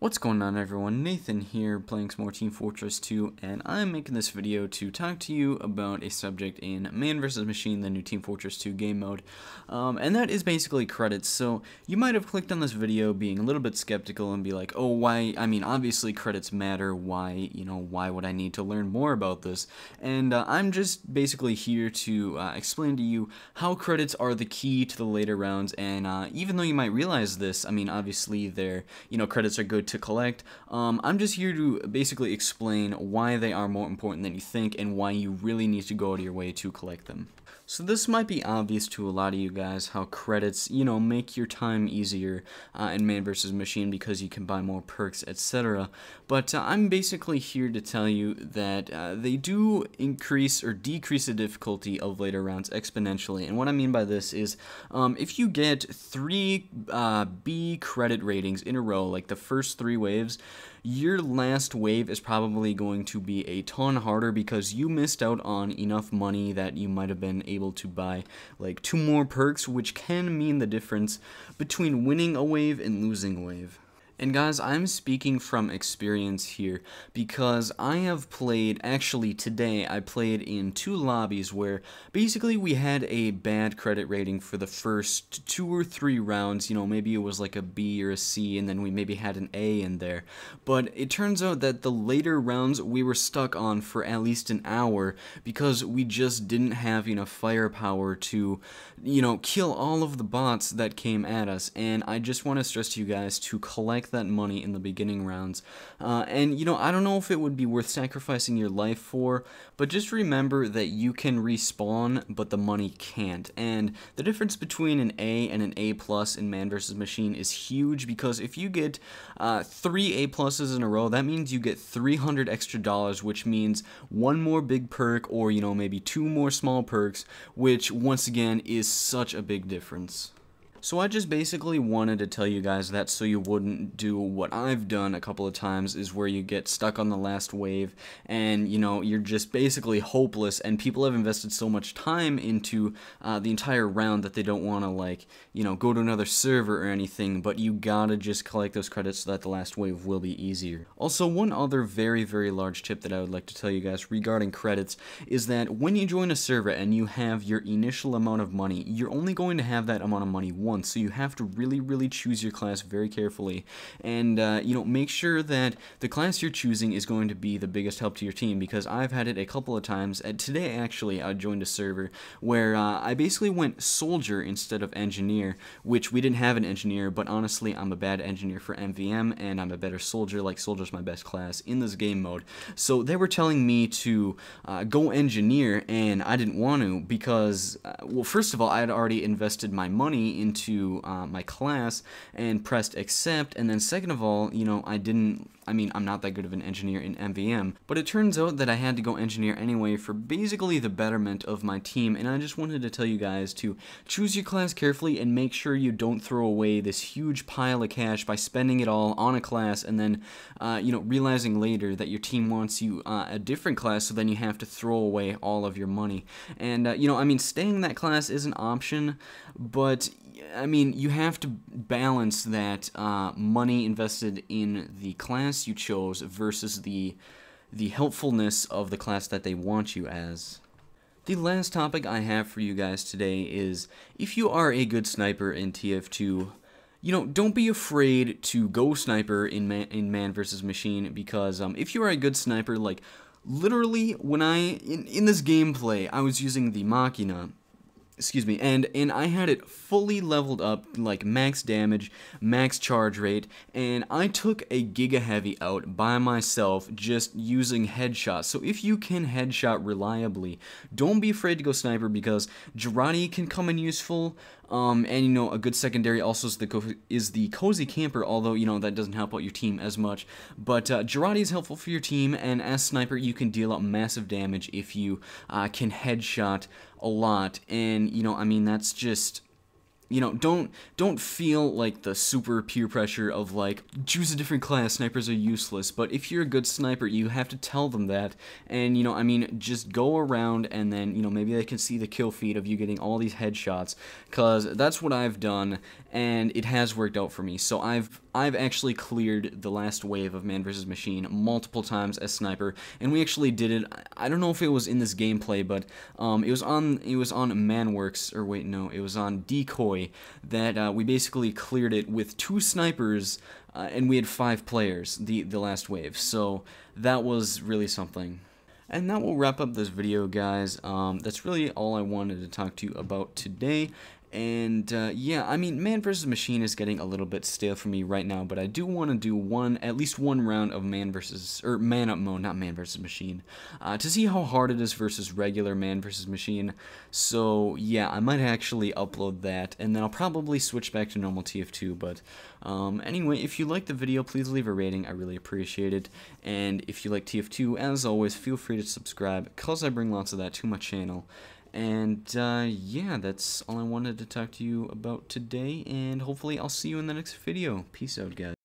What's going on, everyone? Nathan here, playing some more Team Fortress 2, and I'm making this video to talk to you about a subject in Man vs. Machine, the new Team Fortress 2 game mode, and that is basically credits. So you might have clicked on this video being a little bit skeptical and be like, oh, why? I mean, obviously credits matter. Why, why would I need to learn more about this? And I'm just basically here to explain to you how credits are the key to the later rounds, and even though you might realize this, I mean, obviously credits are good to collect. I'm just here to basically explain why they are more important than you think and why you really need to go out of your way to collect them. So this might be obvious to a lot of you guys, how credits, make your time easier in Man vs. Machine because you can buy more perks, etc. But I'm basically here to tell you that they do increase or decrease the difficulty of later rounds exponentially. And what I mean by this is, if you get 3 B credit ratings in a row, like the first 3 waves, your last wave is probably going to be a ton harder because you missed out on enough money that you might have been able to buy like 2 more perks, which can mean the difference between winning a wave and losing a wave. And guys, I'm speaking from experience here because I have played, actually today, I played in 2 lobbies where basically we had a bad credit rating for the first 2 or 3 rounds. Maybe it was like a B or a C, and then we maybe had an A in there. But it turns out that the later rounds we were stuck on for at least an hour because we just didn't have enough firepower to, kill all of the bots that came at us. And I just want to stress to you guys to collect that money in the beginning rounds, and I don't know if it would be worth sacrificing your life for, but just remember that you can respawn but the money can't. And the difference between an A and an A plus in Man vs. Machine is huge, because if you get 3 A pluses in a row, that means you get $300 extra, which means 1 more big perk, or maybe 2 more small perks, which once again is such a big difference. So I just basically wanted to tell you guys that so you wouldn't do what I've done a couple of times, is where you get stuck on the last wave and, you're just basically hopeless, and people have invested so much time into the entire round that they don't want to, go to another server or anything, but you gotta just collect those credits so that the last wave will be easier. Also, one other very, very large tip that I would like to tell you guys regarding credits is that when you join a server and you have your initial amount of money, you're only going to have that amount of money once. So you have to really choose your class very carefully, and make sure that the class you're choosing is going to be the biggest help to your team, because I've had it a couple of times. Today actually I joined a server where I basically went soldier instead of engineer, which we didn't have an engineer, but honestly I'm a bad engineer for MVM and I'm a better soldier. Like, soldier's my best class in this game mode. So they were telling me to go engineer, and I didn't want to because well, first of all, I had already invested my money into my class and pressed accept, and then second of all, I'm not that good of an engineer in MVM, but it turns out that I had to go engineer anyway for basically the betterment of my team. And I just wanted to tell you guys to choose your class carefully and make sure you don't throw away this huge pile of cash by spending it all on a class and then realizing later that your team wants you a different class, so then you have to throw away all of your money. And staying in that class is an option, but you have to balance that money invested in the class you chose versus the helpfulness of the class that they want you as. The last topic I have for you guys today is, if you are a good sniper in TF2, don't be afraid to go sniper in Man vs. Machine, because if you are a good sniper, like, literally, when in this gameplay, I was using the Machina, excuse me, and I had it fully leveled up, like max damage, max charge rate, and I took a Giga Heavy out by myself just using headshots. So if you can headshot reliably, don't be afraid to go sniper, because Girardi can come in useful, and a good secondary also is the Cozy Camper, although that doesn't help out your team as much. But Girardi is helpful for your team, and as sniper you can deal out massive damage if you can headshot a lot. And that's just you know, don't feel like the super peer pressure of like, choose a different class, snipers are useless. But if you're a good sniper, you have to tell them that. And, you know, I mean, just go around and then, you know, maybe they can see the kill feed of you getting all these headshots, because that's what I've done, and it has worked out for me. So I've actually cleared the last wave of Man vs. Machine multiple times as sniper, and we actually did it. I don't know if it was in this gameplay, but it was on Manworks, or wait, no, it was on Decoy, that we basically cleared it with 2 snipers, and we had 5 players the last wave. So that was really something. And that will wrap up this video, guys. That's really all I wanted to talk to you about today. And yeah, I mean, Man vs. Machine is getting a little bit stale for me right now, but I do want to do at least one round of Man Up mode, not Man vs. Machine, to see how hard it is versus regular Man vs. Machine. So yeah, I might actually upload that, and then I'll probably switch back to normal TF2. But anyway, if you liked the video, please leave a rating. I really appreciate it. And if you like TF2, as always, feel free to subscribe, because I bring lots of that to my channel. And yeah, that's all I wanted to talk to you about today, and hopefully I'll see you in the next video. Peace out, guys.